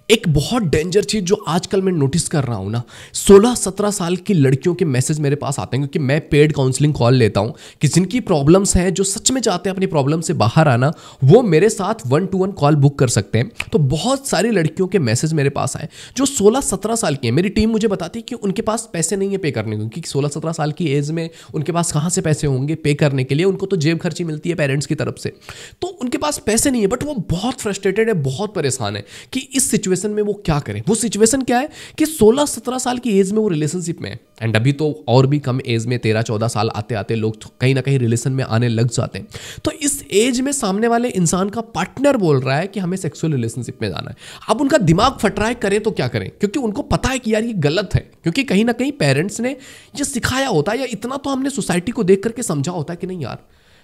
एक बहुत डेंजर चीज जो आजकल मैं नोटिस कर रहा हूं ना, 16-17 साल की लड़कियों के मैसेज मेरे पास आते हैं, क्योंकि मैं पेड काउंसलिंग कॉल लेता हूं कि जिनकी प्रॉब्लम्स हैं, जो सच में चाहते हैं अपनी प्रॉब्लम से बाहर आना, वो मेरे साथ 1-to-1 कॉल बुक कर सकते हैं। तो बहुत सारी लड़कियों के मैसेज मेरे पास आए जो 16-17 साल की हैं। मेरी टीम मुझे बताती है कि उनके पास पैसे नहीं है पे करने को, क्योंकि 16-17 साल की एज में उनके पास कहाँ से पैसे होंगे पे करने के लिए, उनको तो जेब खर्ची मिलती है पेरेंट्स की तरफ से, तो उनके पास पैसे नहीं है। बट वो बहुत फ्रस्ट्रेटेड है, बहुत परेशान है कि इस सिचुएशन में वो क्या करें। वो सिचुएशन क्या है कि 16-17 साल की एज में वो रिलेशनशिप में है, एंड अभी तो और भी कम एज में 13-14 साल आते आते लोग कहीं ना कहीं रिलेशन में आने लग जाते हैं। तो इस एज में सामने वाले इंसान का पार्टनर बोल रहा है कि हमें सेक्सुअल रिलेशनशिप में जाना है। अब उनका दिमाग फट रहा है, करें तो क्या करें, क्योंकि उनको पता है कि यार ये गलत है, क्योंकि कहीं ना कहीं पेरेंट्स ने ये सिखाया होता है, या इतना तो हमने सोसाइटी को देख करके समझा होता है कि नहीं यार,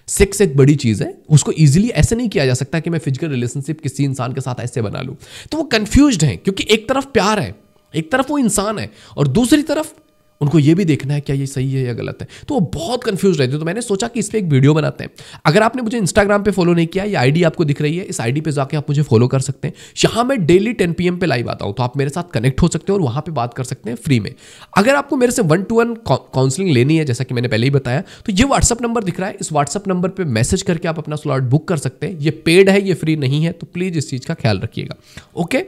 सेक्स एक बड़ी चीज है, उसको इजीली ऐसे नहीं किया जा सकता कि मैं फिजिकल रिलेशनशिप किसी इंसान के साथ ऐसे बना लूं। तो वो कंफ्यूज्ड हैं, क्योंकि एक तरफ प्यार है, एक तरफ वो इंसान है, और दूसरी तरफ उनको ये भी देखना है क्या ये सही है या गलत है। तो वो बहुत कंफ्यूज रहते हैं। तो मैंने सोचा कि इस पर एक वीडियो बनाते हैं। अगर आपने मुझे इंस्टाग्राम पे फॉलो नहीं किया, ये आईडी आपको दिख रही है, इस आईडी पे जाके आप मुझे फॉलो कर सकते हैं। यहाँ मैं डेली 10 PM पे लाइव आता हूँ, तो आप मेरे साथ कनेक्ट हो सकते हैं और वहाँ पे बात कर सकते हैं फ्री में। अगर आपको मेरे से 1-to-1 काउंसलिंग लेनी है, जैसा कि मैंने पहले ही बताया, तो ये व्हाट्सअप नंबर दिख रहा है, इस व्हाट्सअप नंबर पर मैसेज करके आप अपना स्लॉट बुक कर सकते हैं। ये पेड है, ये फ्री नहीं है, तो प्लीज़ इस चीज़ का ख्याल रखिएगा। ओके,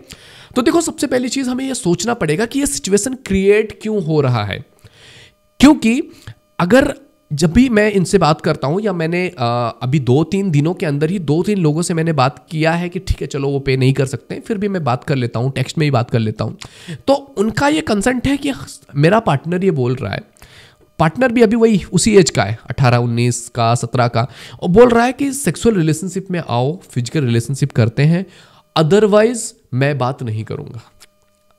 तो देखो, सबसे पहली चीज़ हमें यह सोचना पड़ेगा कि ये सिचुएशन क्रिएट क्यों हो रहा है। क्योंकि अगर जब भी मैं इनसे बात करता हूं, या मैंने अभी 2-3 दिनों के अंदर ही 2-3 लोगों से मैंने बात किया है कि ठीक है चलो वो पे नहीं कर सकते हैं, फिर भी मैं बात कर लेता हूं, टेक्स्ट में ही बात कर लेता हूं, तो उनका ये कंसेंट है कि मेरा पार्टनर ये बोल रहा है, पार्टनर भी अभी वही उसी एज का है, 18-19 का, 17 का, और बोल रहा है कि सेक्सुअल रिलेशनशिप में आओ, फिजिकल रिलेशनशिप करते हैं, अदरवाइज मैं बात नहीं करूंगा।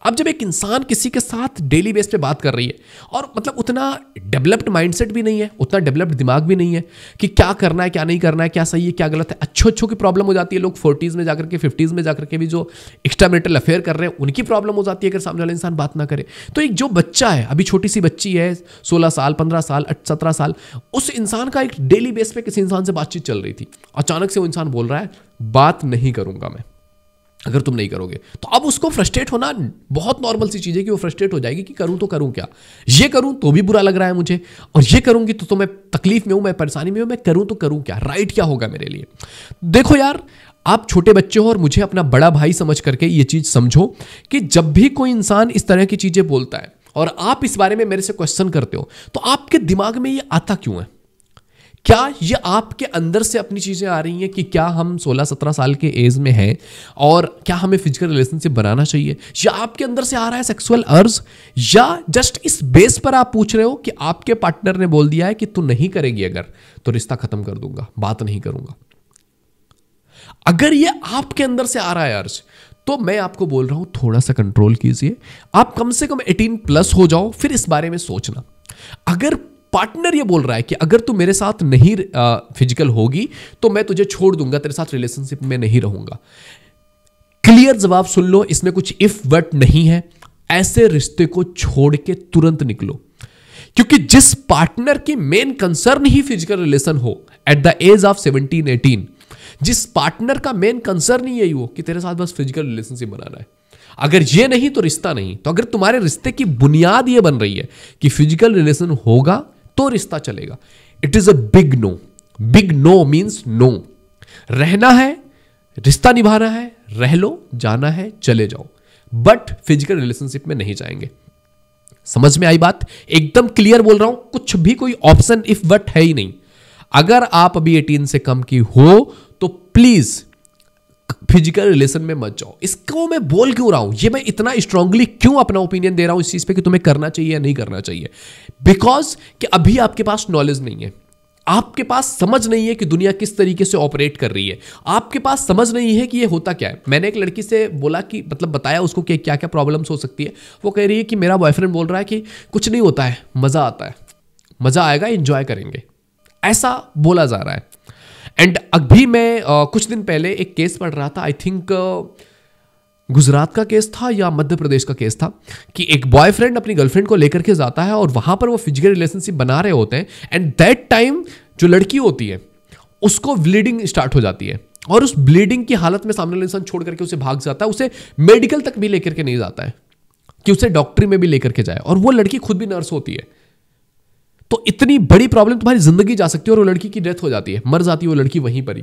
अब जब एक इंसान किसी के साथ डेली बेस पे बात कर रही है, और मतलब उतना डेवलप्ड माइंडसेट भी नहीं है, उतना डेवलप्ड दिमाग भी नहीं है कि क्या करना है, क्या नहीं करना है, क्या सही है, क्या गलत है, अच्छों की प्रॉब्लम हो जाती है। लोग 40s में जाकर के, 50s में जाकर के भी जो एक्स्ट्रा मैरिटल अफेयर कर रहे हैं, उनकी प्रॉब्लम हो जाती है अगर सामने वाला इंसान बात ना करे। तो एक जो बच्चा है, अभी छोटी सी बच्ची है, 16 साल, 15 साल, 17 साल, उस इंसान का एक डेली बेस पे किसी इंसान से बातचीत चल रही थी, अचानक से वो इंसान बोल रहा है बात नहीं करूंगा मैं अगर तुम नहीं करोगे। तो अब उसको फ्रस्ट्रेट होना बहुत नॉर्मल सी चीज़ है कि वो फ्रस्ट्रेट हो जाएगी कि करूं तो करूं क्या, ये करूं तो भी बुरा लग रहा है मुझे, और ये करूंगी तो मैं तकलीफ में हूं, मैं परेशानी में हूं, मैं करूं तो करूं क्या, राइट क्या होगा मेरे लिए। देखो यार, आप छोटे बच्चे हो और मुझे अपना बड़ा भाई समझ करके ये चीज़ समझो कि जब भी कोई इंसान इस तरह की चीज़ें बोलता है और आप इस बारे में मेरे से क्वेश्चन करते हो, तो आपके दिमाग में ये आता क्यों है? क्या ये आपके अंदर से अपनी चीज़ें आ रही हैं कि क्या हम 16-17 साल के एज में हैं और क्या हमें फिजिकल रिलेशनशिप बनाना चाहिए, या आपके अंदर से आ रहा है सेक्सुअल अर्ज, या जस्ट इस बेस पर आप पूछ रहे हो कि आपके पार्टनर ने बोल दिया है कि तू नहीं करेगी अगर, तो रिश्ता खत्म कर दूंगा, बात नहीं करूंगा। अगर ये आपके अंदर से आ रहा है अर्ज, तो मैं आपको बोल रहा हूं थोड़ा सा कंट्रोल कीजिए, आप कम से कम 18+ हो जाओ, फिर इस बारे में सोचना। अगर पार्टनर ये बोल रहा है कि अगर तू मेरे साथ नहीं फिजिकल होगी तो मैं तुझे छोड़ दूंगा, तेरे साथ रिलेशनशिप में नहीं रहूंगा, क्लियर जवाब सुन लो, इसमें कुछ इफ बट नहीं है। ऐसे रिश्ते को छोड़ के तुरंत निकलो, क्योंकि जिस पार्टनर की मेन कंसर्न ही फिजिकल रिलेशन हो एट द एज ऑफ 17-18, जिस पार्टनर का मेन कंसर्न ही यही हो कि तेरे साथ बस फिजिकल रिलेशनशिप बनाना है, अगर ये नहीं तो रिश्ता नहीं। तो अगर तुम्हारे रिश्ते की बुनियाद ये बन रही है कि फिजिकल रिलेशन होगा तो रिश्ता चलेगा, it is a big no. Big no means no. रहना है, रिश्ता निभाना है, रह लो, जाना है चले जाओ, बट फिजिकल रिलेशनशिप में नहीं जाएंगे। समझ में आई बात? एकदम क्लियर बोल रहा हूं, कुछ भी कोई ऑप्शन इफ बट है ही नहीं। अगर आप अभी 18 से कम की हो तो प्लीज फिजिकल रिलेशन में मत जाओ। इसको मैं बोल क्यों रहा हूं, ये मैं इतना स्ट्रांगली क्यों अपना ओपिनियन दे रहा हूं इस चीज पे कि तुम्हें करना चाहिए या नहीं करना चाहिए? बिकॉज कि अभी आपके पास नॉलेज नहीं है, आपके पास समझ नहीं है कि दुनिया किस तरीके से ऑपरेट कर रही है, आपके पास समझ नहीं है कि ये होता क्या है। मैंने एक लड़की से बोला कि मतलब बताया उसको कि क्या क्या प्रॉब्लम्स हो सकती है। वो कह रही है कि मेरा बॉयफ्रेंड बोल रहा है कि कुछ नहीं होता है, मजा आता है, मजा आएगा, एंजॉय करेंगे, ऐसा बोला जा रहा है। एंड अभी मैं कुछ दिन पहले एक केस पढ़ रहा था, आई थिंक गुजरात का केस था या मध्य प्रदेश का केस था, कि एक बॉयफ्रेंड अपनी गर्लफ्रेंड को लेकर के जाता है और वहां पर वो फिजिकल रिलेशनशिप बना रहे होते हैं, एंड दैट टाइम जो लड़की होती है उसको ब्लीडिंग स्टार्ट हो जाती है, और उस ब्लीडिंग की हालत में सामने वाला इंसान छोड़ करके उसे भाग जाता है, उसे मेडिकल तक भी लेकर के नहीं जाता है कि उसे डॉक्टरी में भी लेकर के जाए, और वो लड़की खुद भी नर्स होती है। तो इतनी बड़ी प्रॉब्लम, तुम्हारी जिंदगी जा सकती है, और वो लड़की की डेथ हो जाती है, मर जाती है वो लड़की वहीं पर ही।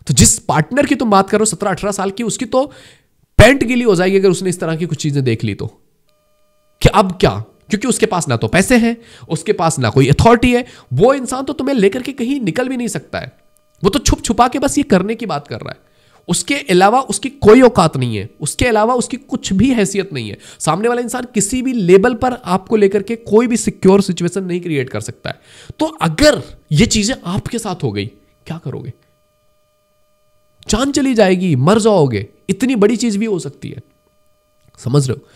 तो जिस पार्टनर की तुम बात करो 17-18 साल की, उसकी तो पैंट गीली हो जाएगी अगर उसने इस तरह की कुछ चीजें देख ली तो, कि अब क्या, क्योंकि उसके पास ना तो पैसे हैं, उसके पास ना कोई अथॉरिटी है, वो इंसान तो तुम्हें लेकर के कहीं निकल भी नहीं सकता है, वो तो छुप छुपा के बस ये करने की बात कर रहा है, उसके अलावा उसकी कोई औकात नहीं है, उसके अलावा उसकी कुछ भी हैसियत नहीं है। सामने वाला इंसान किसी भी लेवल पर आपको लेकर के कोई भी सिक्योर सिचुएशन नहीं क्रिएट कर सकता है। तो अगर ये चीजें आपके साथ हो गई, क्या करोगे? जान चली जाएगी, मर जाओगे, इतनी बड़ी चीज भी हो सकती है, समझ रहे हो?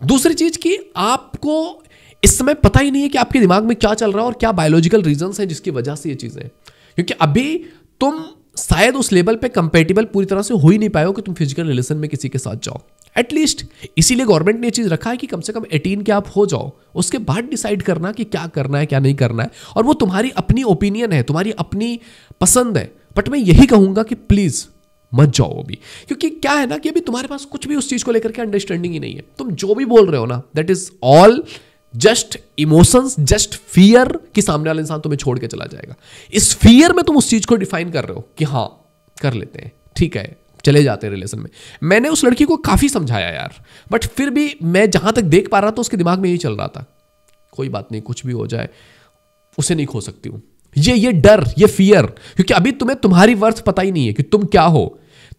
दूसरी चीज कि आपको इस समय पता ही नहीं है कि आपके दिमाग में क्या चल रहा है और क्या बायोलॉजिकल रीजंस हैं जिसकी वजह से ये चीजें हैं, क्योंकि अभी तुम शायद उस लेवल पे कंपेटेबल पूरी तरह से हो ही नहीं पाए हो कि तुम फिजिकल रिलेशन में किसी के साथ जाओ। एटलीस्ट इसीलिए गवर्नमेंट ने ये चीज रखा है कि कम से कम 18 के आप हो जाओ, उसके बाद डिसाइड करना कि क्या करना है क्या नहीं करना है, और वो तुम्हारी अपनी ओपिनियन है, तुम्हारी अपनी पसंद है। बट मैं यही कहूंगा कि प्लीज मत जाओ अभी, क्योंकि क्या है ना कि अभी तुम्हारे पास कुछ भी उस चीज को लेकर के अंडरस्टैंडिंग ही नहीं है। तुम जो भी बोल रहे हो ना, that is all just emotions, just fear कि सामने वाला इंसान तुम्हें छोड़ के चला जाएगा। इस फियर में तुम उस चीज को डिफाइन कर रहे हो कि हाँ कर लेते हैं, ठीक है, चले जाते हैं रिलेशन में। मैंने उस लड़की को काफी समझाया यार, बट फिर भी मैं जहां तक देख पा रहा था उसके दिमाग में यही चल रहा था, कोई बात नहीं, कुछ भी हो जाए उसे नहीं खो सकती हूं। ये डर, ये फियर, क्योंकि अभी तुम्हें तुम्हारी वर्थ पता ही नहीं है कि तुम क्या हो।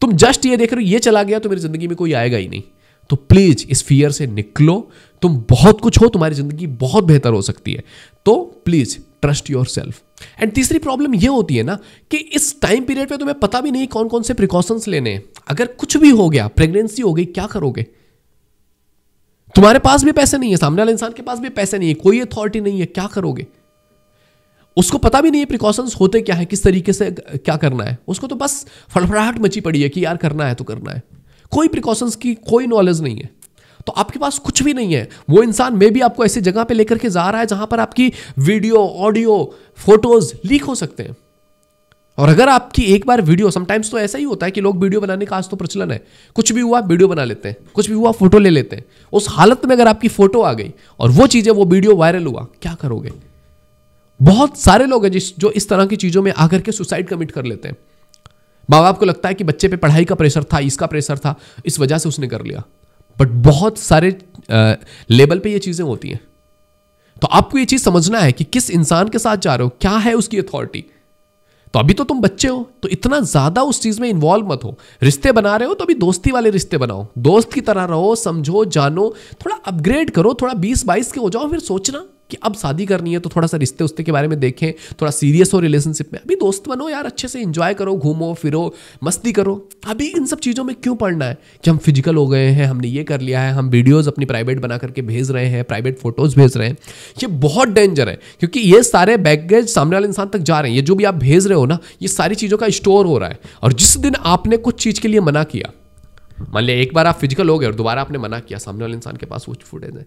तुम जस्ट ये देख रहे हो ये चला गया तो मेरी जिंदगी में कोई आएगा ही नहीं। तो प्लीज इस फियर से निकलो, तुम बहुत कुछ हो, तुम्हारी जिंदगी बहुत बेहतर हो सकती है। तो please trust your self. And तीसरी प्रॉब्लम यह होती है ना कि इस टाइम पीरियड पे तुम्हें पता भी नहीं कौन कौन से प्रिकॉशंस लेने हैं। अगर कुछ भी हो गया, प्रेगनेंसी हो गई, क्या करोगे? तुम्हारे पास भी पैसे नहीं है, सामने वाले इंसान के पास भी पैसे नहीं है, कोई अथॉरिटी नहीं है, क्या करोगे? उसको पता भी नहीं है प्रिकॉशंस होते क्या है, किस तरीके से क्या करना है। उसको तो बस फड़फड़ाहट मची पड़ी है कि यार करना है तो करना है, कोई प्रिकॉशंस की कोई नॉलेज नहीं है। तो आपके पास कुछ भी नहीं है। वो इंसान में भी आपको ऐसी जगह पे लेकर के जा रहा है जहां पर आपकी वीडियो, ऑडियो, फोटोज लीक हो सकते हैं। और अगर आपकी एक बार वीडियो, समटाइम्स तो ऐसा ही होता है कि लोग वीडियो बनाने का आज तो प्रचलन है, कुछ भी हुआ वीडियो बना लेते हैं, कुछ भी हुआ फोटो ले लेते हैं। उस हालत में अगर आपकी फोटो आ गई और वो चीजें, वो वीडियो वायरल हुआ, क्या करोगे? बहुत सारे लोग हैं जो इस तरह की चीजों में आकर के सुसाइड कमिट कर लेते हैं। माँ बाप को लगता है कि बच्चे पे पढ़ाई का प्रेशर था, इसका प्रेशर था, इस वजह से उसने कर लिया। बट बहुत सारे लेवल पे ये चीजें होती हैं। तो आपको ये चीज समझना है कि किस इंसान के साथ जा रहे हो, क्या है उसकी अथॉरिटी। तो अभी तो तुम बच्चे हो, तो इतना ज्यादा उस चीज में इन्वॉल्व मत हो। रिश्ते बना रहे हो तो अभी दोस्ती वाले रिश्ते बनाओ, दोस्त की तरह रहो, समझो, जानो, थोड़ा अपग्रेड करो, थोड़ा 20-22 के हो जाओ, फिर सोचना कि अब शादी करनी है तो थोड़ा सा रिश्ते उसते के बारे में देखें, थोड़ा सीरियस हो रिलेशनशिप में। अभी दोस्त बनो यार, अच्छे से एंजॉय करो, घूमो फिरो, मस्ती करो। अभी इन सब चीज़ों में क्यों पड़ना है कि हम फिजिकल हो गए हैं, हमने ये कर लिया है, हम वीडियोज़ अपनी प्राइवेट बना करके भेज रहे हैं, प्राइवेट फोटोज़ भेज रहे हैं। ये बहुत डेंजर है, क्योंकि ये सारे बैगेज सामने वाले इंसान तक जा रहे हैं। ये जो भी आप भेज रहे हो ना, ये सारी चीज़ों का स्टोर हो रहा है। और जिस दिन आपने कुछ चीज़ के लिए मना किया, मान लिया एक बार आप फिजिकल हो गए और दोबारा आपने मना किया, सामने वाले इंसान के पास वो फुटेज है,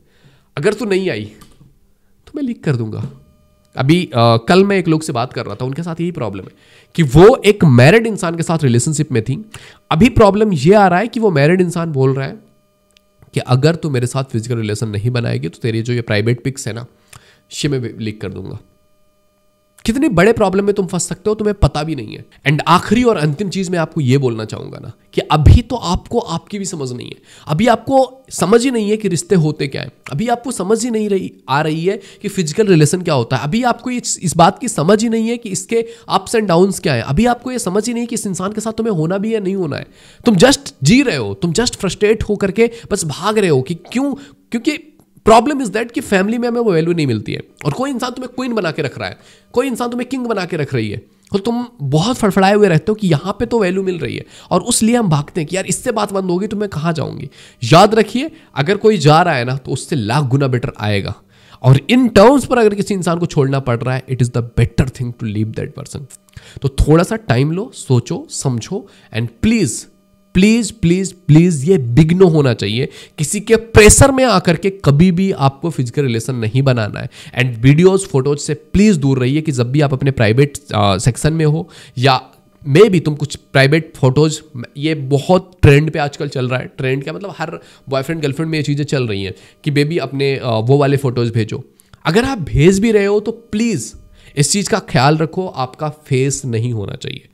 अगर तू नहीं आई तो मैं लीक कर दूंगा। अभी कल मैं एक लोग से बात कर रहा था, उनके साथ यही प्रॉब्लम है कि वो एक मैरिड इंसान के साथ रिलेशनशिप में थी। अभी प्रॉब्लम ये आ रहा है कि वो मैरिड इंसान बोल रहा है कि अगर तू मेरे साथ फिजिकल रिलेशन नहीं बनाएगी तो तेरी जो ये प्राइवेट पिक्स है ना, ये मैं लीक कर दूंगा। कितने बड़े प्रॉब्लम में तुम फंस सकते हो, तुम्हें पता भी नहीं है। एंड आखिरी और अंतिम चीज मैं आपको यह बोलना चाहूंगा ना कि अभी तो आपको आपकी भी समझ नहीं है। अभी आपको समझ ही नहीं है कि रिश्ते होते क्या है। अभी आपको समझ ही नहीं आ रही है कि फिजिकल रिलेशन क्या होता है। अभी आपको इस बात की समझ ही नहीं है कि इसके अप्स एंड डाउन्स क्या है। अभी आपको ये समझ ही नहीं है कि इस इंसान के साथ तुम्हें होना भी है, नहीं होना है। तुम जस्ट जी रहे हो, तुम जस्ट फ्रस्ट्रेट हो करके बस भाग रहे हो कि क्यों, क्योंकि प्रॉब्लम इज दैट कि फैमिली में हमें वो वैल्यू नहीं मिलती है। और कोई इंसान तुम्हें क्वीन बना के रख रहा है, कोई इंसान तुम्हें किंग बना के रख रही है, तो तुम बहुत फड़फड़ाए हुए रहते हो कि यहाँ पे तो वैल्यू मिल रही है। और उसलिए हम भागते हैं कि यार इससे बात बंद होगी तो मैं कहाँ जाऊँगी। याद रखिए, अगर कोई जा रहा है ना तो उससे लाख गुना बेटर आएगा। और इन टर्म्स पर अगर किसी इंसान को छोड़ना पड़ रहा है, it is the better thing to leave that person. तो थोड़ा सा टाइम लो, सोचो, समझो, and please please please please ये बिग नो होना चाहिए। किसी के प्रेशर में आकर के कभी भी आपको फिजिकल रिलेशन नहीं बनाना है। एंड वीडियोस, फोटोज से प्लीज दूर रहिए कि जब भी आप अपने प्राइवेट सेक्शन में हो या मे भी तुम कुछ प्राइवेट फोटोज, ये बहुत ट्रेंड पे आजकल चल रहा है, ट्रेंड क्या मतलब हर बॉयफ्रेंड गर्लफ्रेंड में ये चीज़ें चल रही हैं कि बेबी अपने वो वाले फोटोज भेजो। अगर आप भेज भी रहे हो तो प्लीज़ इस चीज़ का ख्याल रखो, आपका फेस नहीं होना चाहिए।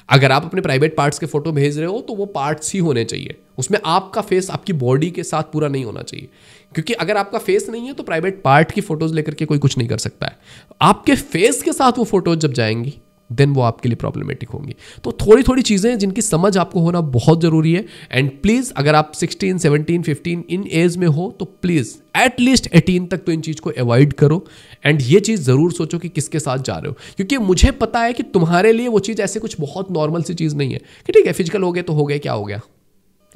अगर आप अपने प्राइवेट पार्ट्स के फोटो भेज रहे हो तो वो पार्ट्स ही होने चाहिए, उसमें आपका फेस आपकी बॉडी के साथ पूरा नहीं होना चाहिए, क्योंकि अगर आपका फेस नहीं है तो प्राइवेट पार्ट की फोटोज लेकर के कोई कुछ नहीं कर सकता है। आपके फेस के साथ वो फोटोज जब जाएंगी देन वो आपके लिए प्रॉब्लमेटिक होंगी। तो थोड़ी थोड़ी चीज़ें हैं जिनकी समझ आपको होना बहुत ज़रूरी है। एंड प्लीज़ अगर आप 16, 17, 15 इन एज में हो तो प्लीज़ एटलीस्ट 18 तक तो इन चीज़ को अवॉइड करो। एंड ये चीज़ ज़रूर सोचो कि किसके साथ जा रहे हो, क्योंकि मुझे पता है कि तुम्हारे लिए वो चीज़ ऐसे कुछ बहुत नॉर्मल सी चीज़ नहीं है कि ठीक है फिजिकल हो गए तो हो गए, क्या हो गया,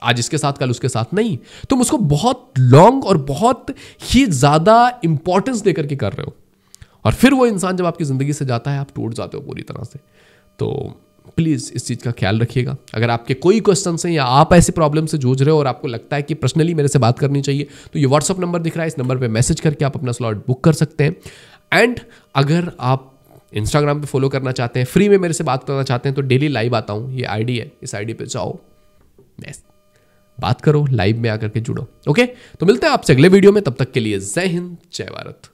आज इसके साथ कल उसके साथ, नहीं, तुम उसको बहुत लॉन्ग और बहुत ही ज़्यादा इंपॉर्टेंस देकर के कर रहे हो। और फिर वो इंसान जब आपकी ज़िंदगी से जाता है आप टूट जाते हो पूरी तरह से। तो प्लीज़ इस चीज़ का ख्याल रखिएगा। अगर आपके कोई क्वेश्चन हैं या आप ऐसी प्रॉब्लम से जूझ रहे हो और आपको लगता है कि पर्सनली मेरे से बात करनी चाहिए तो ये व्हाट्सअप नंबर दिख रहा है, इस नंबर पे मैसेज करके आप अपना स्लॉट बुक कर सकते हैं। एंड अगर आप इंस्टाग्राम पे फॉलो करना चाहते हैं, फ्री में मेरे से बात करना चाहते हैं तो डेली लाइव आता हूँ, ये आईडी है, इस आईडी पे जाओ, बात करो, लाइव में आकर के जुड़ो। ओके, तो मिलते हैं आपसे अगले वीडियो में, तब तक के लिए जय हिंद, जय भारत।